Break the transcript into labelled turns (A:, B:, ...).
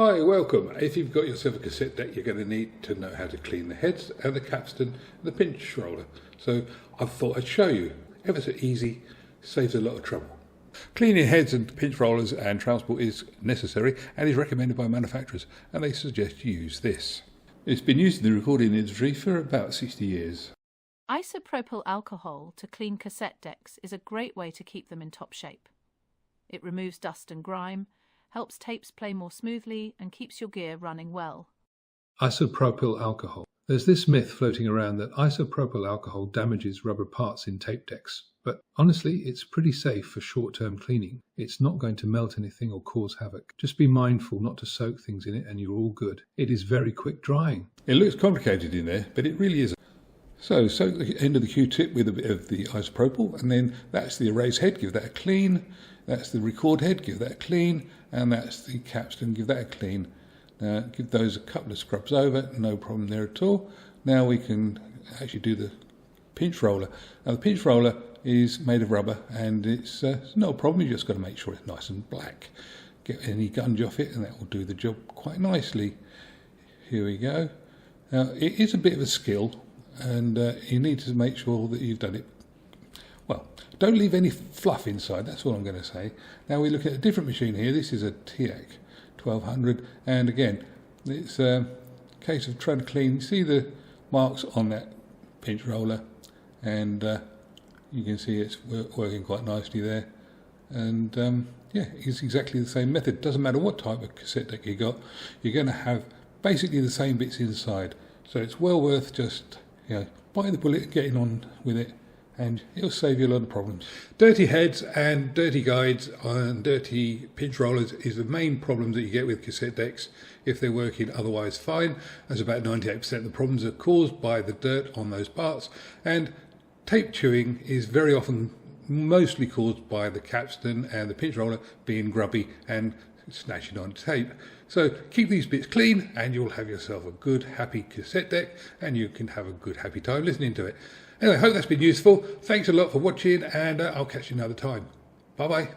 A: Hi, welcome. If you've got yourself a cassette deck, you're going to need to know how to clean the heads and the capstan and the pinch roller. So I thought I'd show you. Ever so easy, saves a lot of trouble. Cleaning heads and pinch rollers and transport is necessary and is recommended by manufacturers, and they suggest you use this. It's been used in the recording industry for about 60 years.
B: Isopropyl alcohol to clean cassette decks is a great way to keep them in top shape. It removes dust and grime, helps tapes play more smoothly, and keeps your gear running well.
C: Isopropyl alcohol. There's this myth floating around that isopropyl alcohol damages rubber parts in tape decks, but honestly it's pretty safe for short-term cleaning. It's not going to melt anything or cause havoc. Just be mindful not to soak things in it and you're all good. It is very quick drying.
A: It looks complicated in there, but it really isn't. So soak the end of the Q-tip with a bit of the isopropyl, and then that's the erase head, give that a clean. That's the record head, give that a clean. And that's the capstan, give that a clean. Now give those a couple of scrubs over, no problem there at all. Now we can actually do the pinch roller. Now the pinch roller is made of rubber and it's not a problem, you just got to make sure it's nice and black. Get any gunge off it and that will do the job quite nicely. Here we go. Now it is a bit of a skill, and you need to make sure that you've done it well. Don't leave any fluff inside, that's all I'm going to say. Now we look at a different machine here. This is a TAC 1200, and again it's a case of trying to clean. You see the marks on that pinch roller, and you can see it's working quite nicely there. And yeah, it's exactly the same method. Doesn't matter what type of cassette deck you got, you're going to have basically the same bits inside. So it's well worth just bite the bullet and getting on with it, and it'll save you a lot of problems. Dirty heads and dirty guides and dirty pinch rollers is the main problems that you get with cassette decks. If they're working otherwise fine, as about 98% of the problems are caused by the dirt on those parts, and tape chewing is very often mostly caused by the capstan and the pinch roller being grubby and snatching on tape. So keep these bits clean and you'll have yourself a good happy cassette deck, and you can have a good happy time listening to it. Anyway, I hope that's been useful. Thanks a lot for watching, and I'll catch you another time. Bye bye.